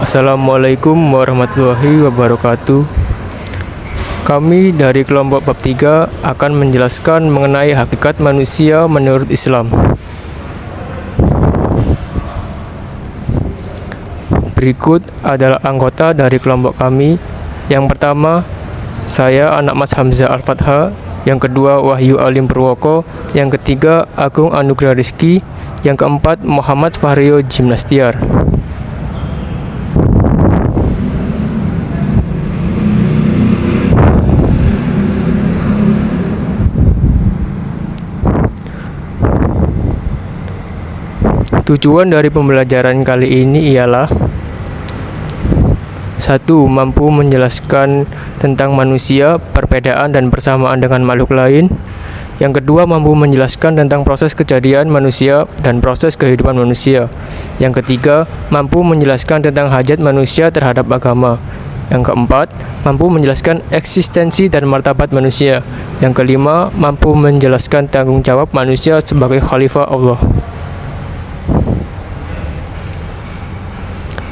Assalamualaikum warahmatullahi wabarakatuh. Kami dari kelompok bab 3 akan menjelaskan mengenai hakikat manusia menurut Islam. Berikut adalah anggota dari kelompok kami. Yang pertama, saya anak Mas Hamzah Al-Fatha. Yang kedua, Wahyu Alim Purwoko. Yang ketiga, Agung Anugrah Rizki. Yang keempat, Muhammad Fahrio Gimnastiar. Tujuan dari pembelajaran kali ini ialah 1. Mampu menjelaskan tentang manusia, perbedaan dan persamaan dengan makhluk lain. Yang kedua, mampu menjelaskan tentang proses kejadian manusia dan proses kehidupan manusia. Yang ketiga, mampu menjelaskan tentang hajat manusia terhadap agama. Yang keempat, mampu menjelaskan eksistensi dan martabat manusia. Yang kelima, mampu menjelaskan tanggung jawab manusia sebagai khalifah Allah.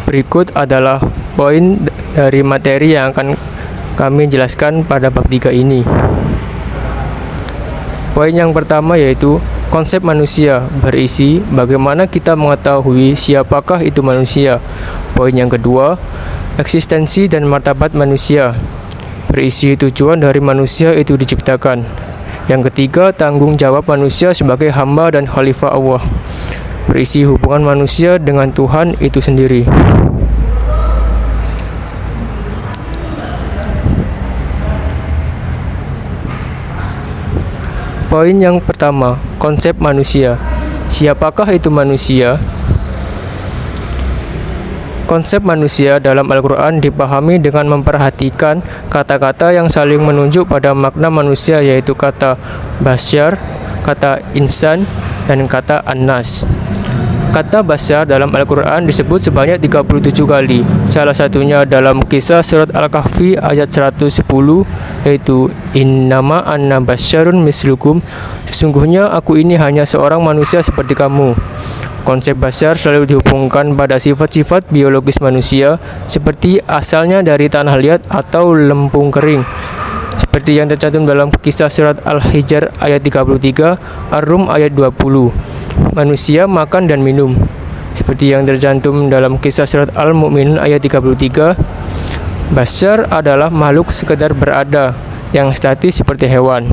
Berikut adalah poin dari materi yang akan kami jelaskan pada bab 3 ini. Poin yang pertama yaitu konsep manusia, berisi bagaimana kita mengetahui siapakah itu manusia. Poin yang kedua, eksistensi dan martabat manusia, berisi tujuan dari manusia itu diciptakan. Yang ketiga, tanggung jawab manusia sebagai hamba dan khalifah Allah, berisi hubungan manusia dengan Tuhan itu sendiri. Poin yang pertama, konsep manusia. Siapakah itu manusia? Konsep manusia dalam Al-Quran dipahami dengan memperhatikan kata-kata yang saling menunjuk pada makna manusia, yaitu kata basyar, kata insan, dan kata an-nas. Kata basyar dalam Al-Quran disebut sebanyak 37 kali. Salah satunya dalam kisah surat Al-Kahfi ayat 110, yaitu innama anna basyarun mislukum, sesungguhnya aku ini hanya seorang manusia seperti kamu. Konsep basyar selalu dihubungkan pada sifat-sifat biologis manusia, seperti asalnya dari tanah liat atau lempung kering, seperti yang tercantum dalam kisah surat Al-Hijr ayat 33, Ar-Rum ayat 20. Manusia makan dan minum, seperti yang tercantum dalam kisah surat Al-Mu'minun ayat 33. Basyar adalah makhluk sekedar berada, yang statis seperti hewan.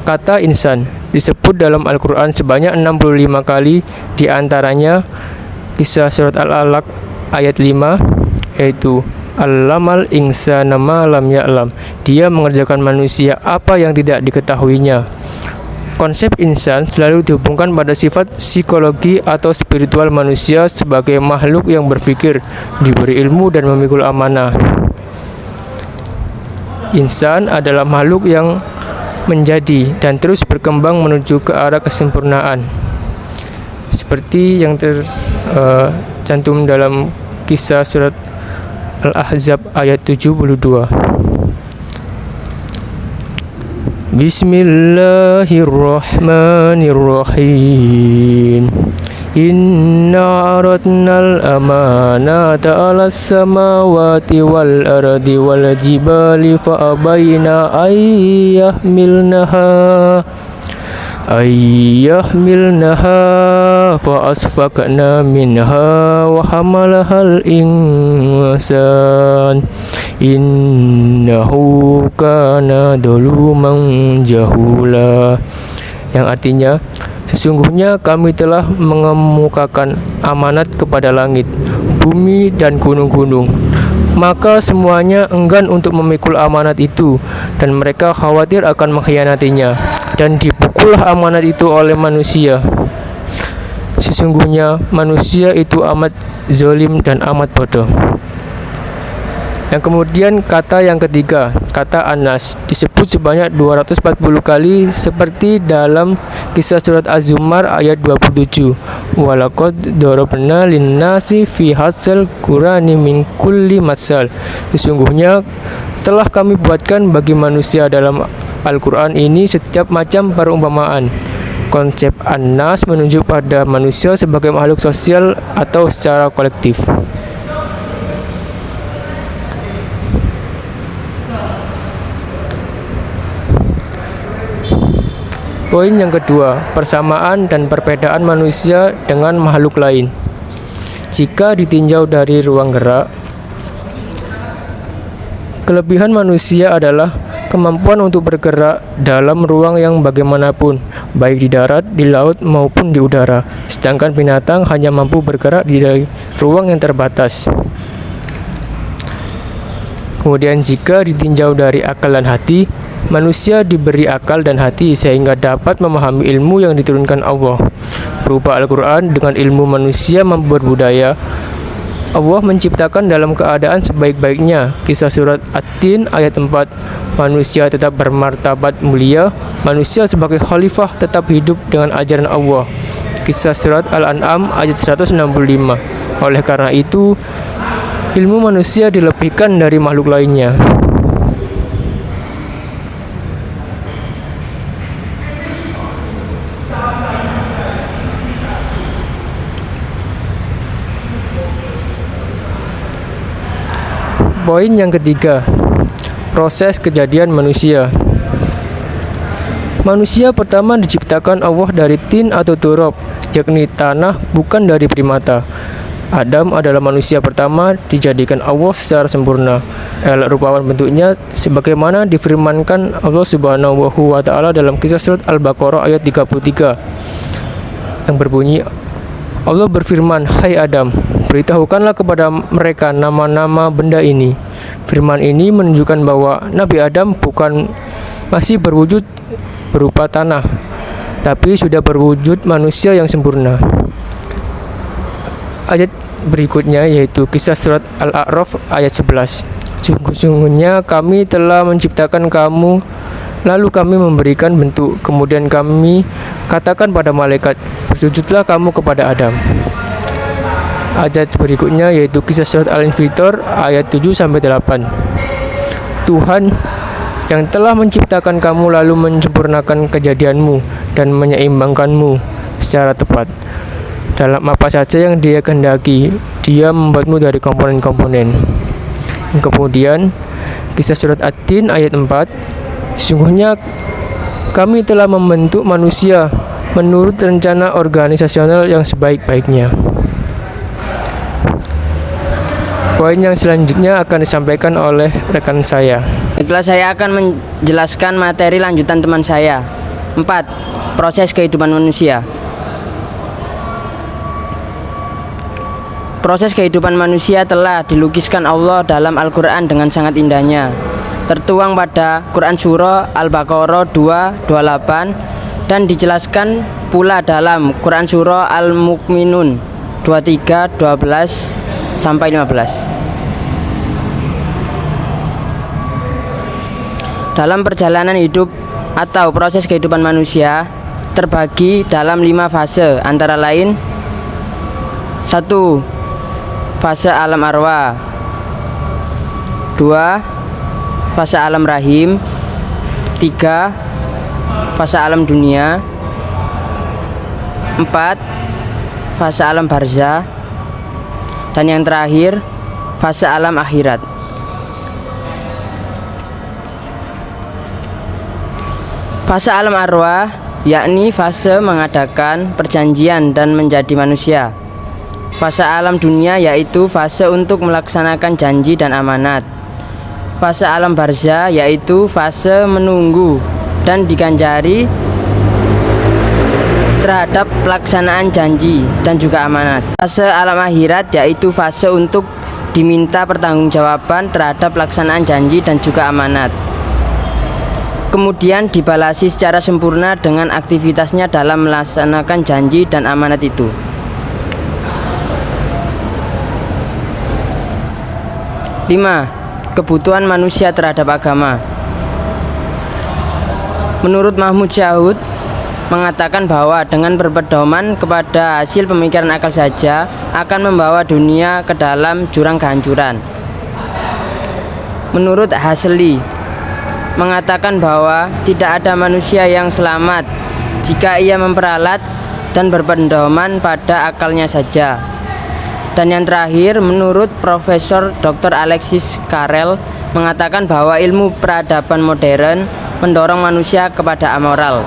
Kata insan disebut dalam Al-Quran sebanyak 65 kali, diantaranya kisah surat Al-Alaq ayat 5, yaitu Allamal insana ma lam ya'lam, dia mengerjakan manusia apa yang tidak diketahuinya. Konsep insan selalu dihubungkan pada sifat psikologi atau spiritual manusia sebagai makhluk yang berpikir, diberi ilmu dan memikul amanah. Insan adalah makhluk yang menjadi dan terus berkembang menuju ke arah kesempurnaan, seperti yang tercantum dalam kisah surat Al-Ahzab ayat 72. Bismillahirrahmanirrahim. Inna aradnal amanata 'alas samawati wal ardi wal jibali fa abaina ayyahmilnaha fa asfaqna minha wa hamalahal insan innahu kana zaluman jahula, yang artinya sesungguhnya kami telah mengemukakan amanat kepada langit, bumi dan gunung-gunung, maka semuanya enggan untuk memikul amanat itu dan mereka khawatir akan mengkhianatinya, dan dipukullah amanat itu oleh manusia. Sesungguhnya manusia itu amat zalim dan amat bodoh. Yang kemudian kata yang ketiga, kata Anas, disebut sebanyak 240 kali seperti dalam kisah surat Az-Zumar ayat 27. Walaqad darabna linnasi fi hadzal qur'ani min kulli matsal. Sesungguhnya telah kami buatkan bagi manusia dalam Al-Quran ini setiap macam perumpamaan. Konsep An-Nas menunjuk pada manusia sebagai makhluk sosial atau secara kolektif. Poin yang kedua, persamaan dan perbedaan manusia dengan makhluk lain. Jika ditinjau dari ruang gerak, kelebihan manusia adalah kemampuan untuk bergerak dalam ruang yang bagaimanapun, baik di darat, di laut, maupun di udara. Sedangkan binatang hanya mampu bergerak di ruang yang terbatas. Kemudian jika ditinjau dari akal dan hati, manusia diberi akal dan hati sehingga dapat memahami ilmu yang diturunkan Allah. Berupa Al-Quran, dengan ilmu manusia mampu berbudaya. Allah menciptakan dalam keadaan sebaik-baiknya. Kisah surat At-Tin ayat 4. Manusia tetap bermartabat mulia. Manusia sebagai khalifah tetap hidup dengan ajaran Allah. Kisah surat Al-An'am ayat 165. Oleh karena itu, ilmu manusia dilebihkan dari makhluk lainnya. Poin yang ketiga, proses kejadian manusia. Manusia pertama diciptakan Allah dari tin atau turab, yakni tanah, bukan dari primata. Adam adalah manusia pertama dijadikan Allah secara sempurna. Elok rupawan bentuknya sebagaimana difirmankan Allah Subhanahu wa taala dalam kisah surat Al-Baqarah ayat 33 yang berbunyi, Allah berfirman, "Hai Adam, beritahukanlah kepada mereka nama-nama benda ini." Firman ini menunjukkan bahwa Nabi Adam bukan masih berwujud berupa tanah, tapi sudah berwujud manusia yang sempurna. Ayat berikutnya yaitu kisah surat Al-A'raf ayat 11. Sungguhnya kami telah menciptakan kamu, lalu kami memberikan bentuk, kemudian kami katakan pada malaikat, bersujudlah kamu kepada Adam. Ayat berikutnya yaitu kisah surat Al-Infitor ayat 7-8. Tuhan yang telah menciptakan kamu lalu menyempurnakan kejadianmu dan menyeimbangkanmu secara tepat. Dalam apa saja yang Dia kehendaki, Dia membuatmu dari komponen-komponen. Kemudian kisah surat At-Tin ayat 4. Sesungguhnya kami telah membentuk manusia menurut rencana organisasional yang sebaik-baiknya. Poin yang selanjutnya akan disampaikan oleh rekan saya. Baiklah, saya akan menjelaskan materi lanjutan teman saya. 4. Proses kehidupan manusia. Proses kehidupan manusia telah dilukiskan Allah dalam Al-Quran dengan sangat indahnya. Tertuang pada Quran Surah Al-Baqarah 2:28 dan dijelaskan pula dalam Quran Surah Al-Mu'minun 23:12-15. Dalam perjalanan hidup atau proses kehidupan manusia terbagi dalam 5 fase, antara lain 1. Fase alam arwah, 2. Fase alam rahim, 3. Fase alam dunia, 4. Fase alam barzah, dan yang terakhir fase alam akhirat. Fase alam arwah yakni fase mengadakan perjanjian dan menjadi manusia. Fase alam dunia yaitu fase untuk melaksanakan janji dan amanat. Fase alam barzah yaitu fase menunggu dan diganjari terhadap pelaksanaan janji dan juga amanat. Fase alam akhirat yaitu fase untuk diminta pertanggungjawaban terhadap pelaksanaan janji dan juga amanat, kemudian dibalasi secara sempurna dengan aktivitasnya dalam melaksanakan janji dan amanat itu. 5. Kebutuhan manusia terhadap agama. Menurut Mahmud Syahud mengatakan bahwa dengan berpedoman kepada hasil pemikiran akal saja akan membawa dunia ke dalam jurang kehancuran. Menurut Hasli mengatakan bahwa tidak ada manusia yang selamat jika ia memperalat dan berpedoman pada akalnya saja. Dan yang terakhir, menurut Profesor Dr. Alexis Carrel mengatakan bahwa ilmu peradaban modern mendorong manusia kepada amoral.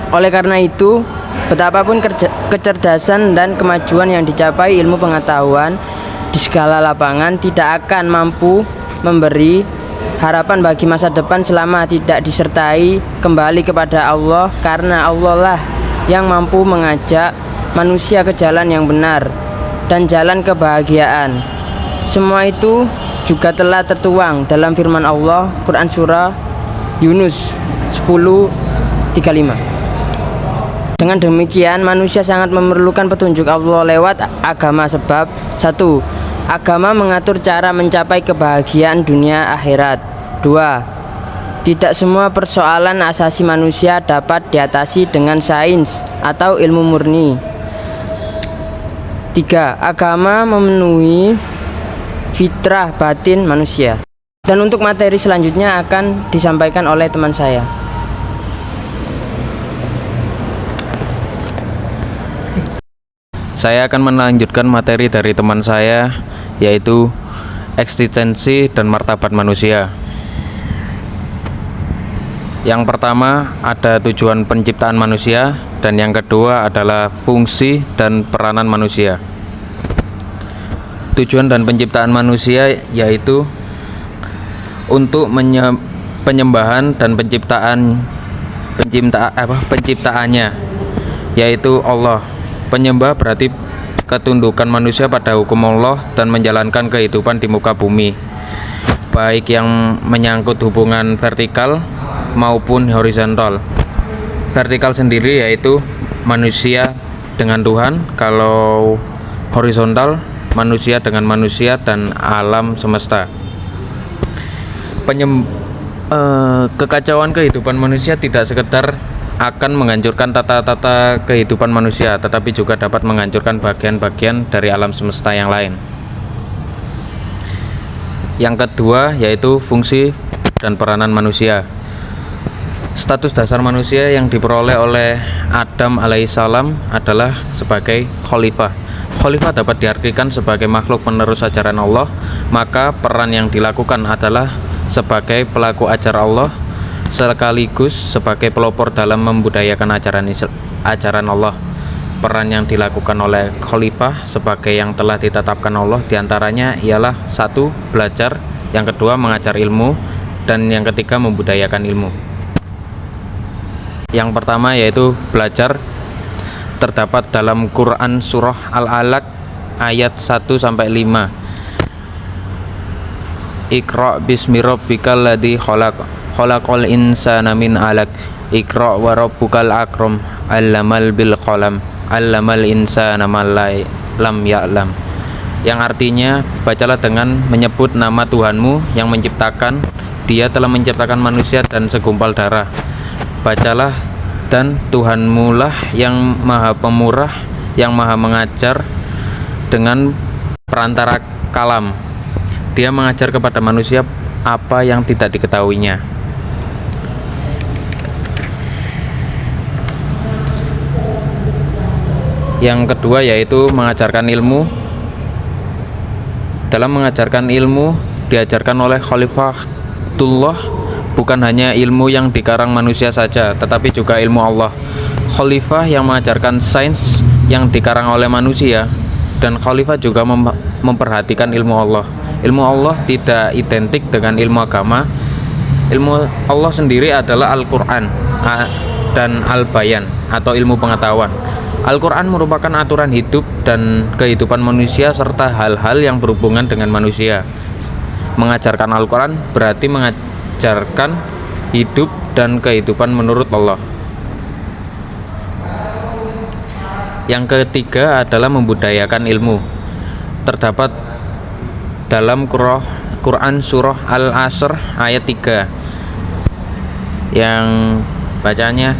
Oleh karena itu, betapapun kecerdasan dan kemajuan yang dicapai ilmu pengetahuan di segala lapangan tidak akan mampu memberi harapan bagi masa depan selama tidak disertai kembali kepada Allah, karena Allah lah yang mampu mengajak manusia ke jalan yang benar dan jalan kebahagiaan. Semua itu juga telah tertuang dalam firman Allah, Quran Surah Yunus 10:35. Dengan demikian, manusia sangat memerlukan petunjuk Allah lewat agama sebab 1. Agama mengatur cara mencapai kebahagiaan dunia akhirat. 2. Tidak semua persoalan asasi manusia dapat diatasi dengan sains atau ilmu murni. 3. Agama memenuhi fitrah batin manusia. Dan untuk materi selanjutnya akan disampaikan oleh teman saya. Saya akan melanjutkan materi dari teman saya, yaitu eksistensi dan martabat manusia. Yang pertama ada tujuan penciptaan manusia, dan yang kedua adalah fungsi dan peranan manusia. Tujuan dan penciptaan manusia yaitu untuk penyembahan dan penciptaannya, yaitu Allah. Penyembah berarti ketundukan manusia pada hukum Allah dan menjalankan kehidupan di muka bumi, baik yang menyangkut hubungan vertikal maupun horizontal. Vertikal sendiri yaitu manusia dengan Tuhan, kalau horizontal manusia dengan manusia dan alam semesta. Kekacauan kehidupan manusia tidak sekedar akan menghancurkan tata-tata kehidupan manusia, tetapi juga dapat menghancurkan bagian-bagian dari alam semesta yang lain. Yang kedua yaitu fungsi dan peranan manusia. Status dasar manusia yang diperoleh oleh Adam alaihissalam adalah sebagai khalifah. Khalifah dapat diartikan sebagai makhluk penerus ajaran Allah, maka peran yang dilakukan adalah sebagai pelaku ajaran Allah, sekaligus sebagai pelopor dalam membudayakan ajaran Allah. Peran yang dilakukan oleh khalifah sebagai yang telah ditetapkan Allah diantaranya ialah 1. Belajar, yang kedua mengajar ilmu, dan yang ketiga membudayakan ilmu. Yang pertama yaitu belajar, terdapat dalam Quran Surah Al-Alaq ayat 1-5. Iqra bismi rabbikal ladzi khalaqal insana min 'alaq. Iqra wa rabbukal akram. Allamal bil qalam. Allamal insana ma lam ya'lam. Yang artinya, bacalah dengan menyebut nama Tuhanmu yang menciptakan. Dia telah menciptakan manusia dan segumpal darah. Bacalah, dan Tuhanmu lah yang maha pemurah, yang maha mengajar dengan perantara kalam. Dia mengajar kepada manusia apa yang tidak diketahuinya. Yang kedua yaitu mengajarkan ilmu. Dalam mengajarkan ilmu diajarkan oleh Khalifatullah bukan hanya ilmu yang dikarang manusia saja, tetapi juga ilmu Allah. Khalifah yang mengajarkan sains yang dikarang oleh manusia, dan khalifah juga memperhatikan ilmu Allah. Ilmu Allah tidak identik dengan ilmu agama. Ilmu Allah sendiri adalah Al-Quran dan Al-Bayan atau ilmu pengetahuan. Al-Quran merupakan aturan hidup dan kehidupan manusia serta hal-hal yang berhubungan dengan manusia. Mengajarkan Al-Quran berarti mengajarkan hidup dan kehidupan menurut Allah. Yang ketiga adalah membudayakan ilmu. Terdapat dalam Quran Surah Al-Asr ayat 3 yang bacanya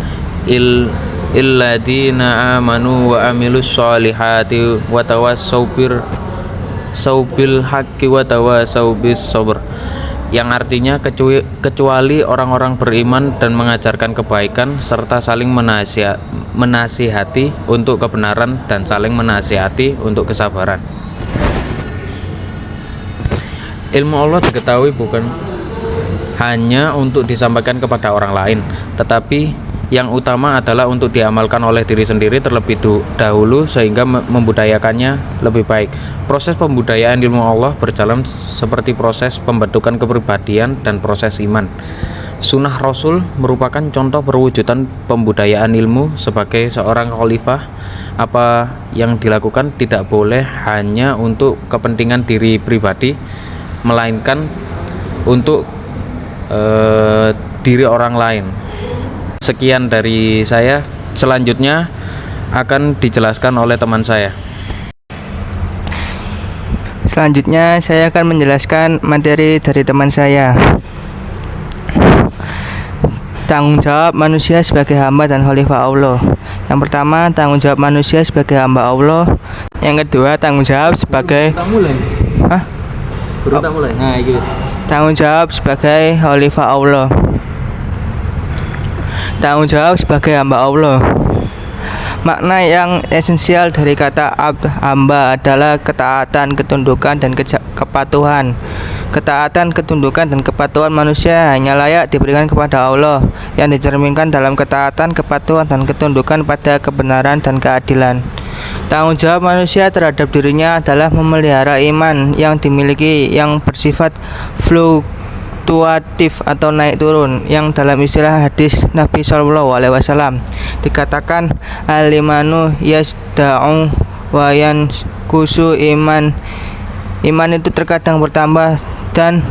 illadzina amanu wa amilus solihati wa tawassaw bil haqqi wa tawassaw bis sabr, yang artinya kecuali orang-orang beriman dan mengajarkan kebaikan serta saling menasihati untuk kebenaran dan saling menasihati untuk kesabaran. Ilmu Allah diketahui bukan hanya untuk disampaikan kepada orang lain, tetapi Yang utama adalah untuk diamalkan oleh diri sendiri terlebih dahulu sehingga membudayakannya lebih baik. Proses pembudayaan ilmu Allah berjalan seperti proses pembentukan kepribadian dan proses iman. Sunnah Rasul merupakan contoh perwujudan pembudayaan ilmu. Sebagai seorang khalifah, apa yang dilakukan tidak boleh hanya untuk kepentingan diri pribadi, melainkan untuk diri orang lain. Sekian dari saya, selanjutnya akan dijelaskan oleh teman saya. Selanjutnya saya akan menjelaskan materi dari teman saya. Tanggung jawab manusia sebagai hamba dan khalifah Allah. Yang pertama, tanggung jawab manusia sebagai hamba Allah. Yang kedua, tanggung jawab sebagai tanggung jawab sebagai khalifah Allah. Tanggung jawab sebagai hamba Allah. Makna yang esensial dari kata abd, hamba adalah ketaatan, ketundukan, dan kepatuhan. Ketaatan, ketundukan, dan kepatuhan manusia hanya layak diberikan kepada Allah, yang dicerminkan dalam ketaatan, kepatuhan, dan ketundukan pada kebenaran dan keadilan. Tanggung jawab manusia terhadap dirinya adalah memelihara iman yang dimiliki, yang bersifat fluktuatif atau naik turun, yang dalam istilah hadis Nabi SAW dikatakan al-imanu yasda'u wa yankusu iman. Iman itu terkadang bertambah dan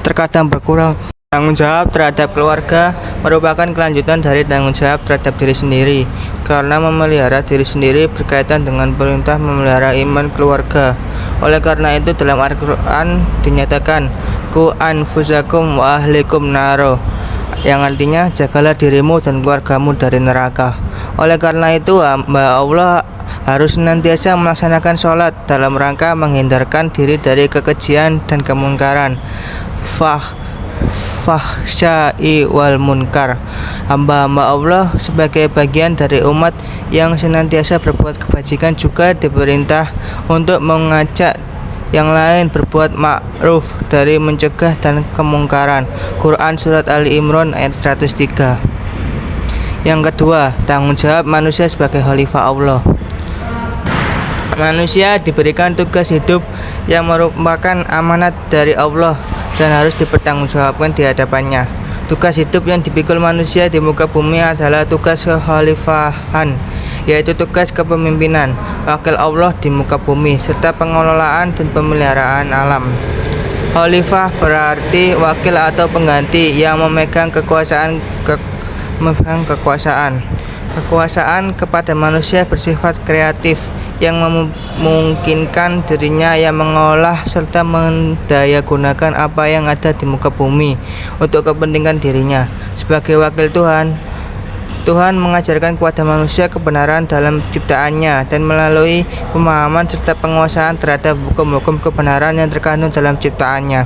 terkadang berkurang. Tanggung jawab terhadap keluarga merupakan kelanjutan dari tanggung jawab terhadap diri sendiri, karena memelihara diri sendiri berkaitan dengan perintah memelihara iman keluarga. Oleh karena itu dalam Al-Quran dinyatakan ku anfusakum wa ahlikum naro, yang artinya jagalah dirimu dan keluargamu dari neraka. Oleh karena itu hamba Allah harus senantiasa melaksanakan sholat dalam rangka menghindarkan diri dari kekejian dan kemungkaran, fahsyai wal munkar. Hamba-hamba Allah sebagai bagian dari umat yang senantiasa berbuat kebajikan juga diperintah untuk mengajak yang lain berbuat ma'ruf dari mencegah dan kemungkaran. Quran Surat Ali Imran ayat 103. Yang kedua, tanggung jawab manusia sebagai khalifah Allah. Manusia diberikan tugas hidup yang merupakan amanat dari Allah dan harus dipertanggungjawabkan di hadapannya. Tugas hidup yang dipikul manusia di muka bumi adalah tugas kekhalifahan, yaitu tugas kepemimpinan, wakil Allah di muka bumi, serta pengelolaan dan pemeliharaan alam. Khalifah berarti wakil atau pengganti yang memegang kekuasaan. Kekuasaan kepada manusia bersifat kreatif, yang memungkinkan dirinya yang mengolah serta mendayagunakan apa yang ada di muka bumi untuk kepentingan dirinya. Sebagai wakil Tuhan, Tuhan mengajarkan kepada manusia kebenaran dalam ciptaannya dan melalui pemahaman serta penguasaan terhadap hukum-hukum kebenaran yang terkandung dalam ciptaannya.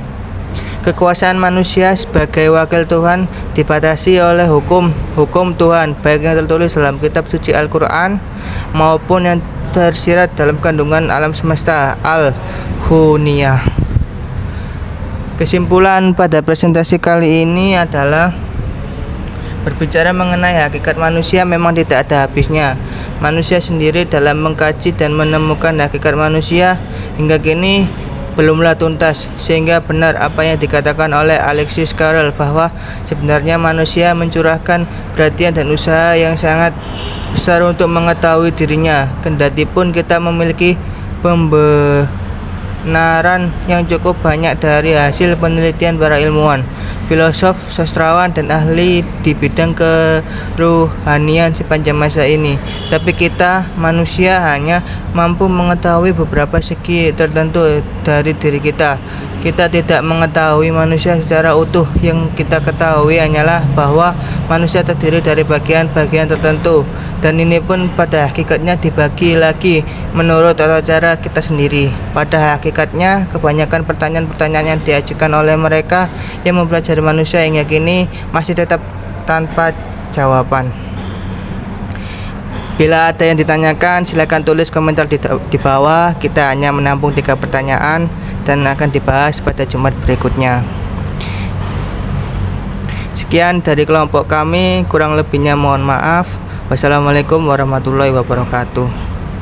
Kekuasaan manusia sebagai wakil Tuhan dibatasi oleh hukum Tuhan, baik yang tertulis dalam kitab suci Al-Quran maupun yang tersirat dalam kandungan alam semesta Al-Huniyah. Kesimpulan pada presentasi kali ini adalah berbicara mengenai hakikat manusia memang tidak ada habisnya. Manusia sendiri dalam mengkaji dan menemukan hakikat manusia hingga kini belumlah tuntas, sehingga benar apa yang dikatakan oleh Alexis Carrel bahwa sebenarnya manusia mencurahkan perhatian dan usaha yang sangat besar untuk mengetahui dirinya, kendatipun kita memiliki pembenaran yang cukup banyak dari hasil penelitian para ilmuwan, filosof, sastrawan, dan ahli di bidang keruhanian sepanjang masa ini. Tapi kita manusia hanya mampu mengetahui beberapa segi tertentu dari diri kita. Kita tidak mengetahui manusia secara utuh. Yang kita ketahui hanyalah bahwa manusia terdiri dari bagian-bagian tertentu, dan ini pun pada hakikatnya dibagi lagi menurut tata cara kita sendiri. Pada hakikatnya kebanyakan pertanyaan-pertanyaan yang diajukan oleh mereka yang mempelajari manusia hingga kini masih tetap tanpa jawaban. Bila ada yang ditanyakan, silakan tulis komentar di bawah. Kita hanya menampung 3 pertanyaan dan akan dibahas pada Jumat berikutnya. Sekian dari kelompok kami, kurang lebihnya mohon maaf. Wassalamualaikum warahmatullahi wabarakatuh.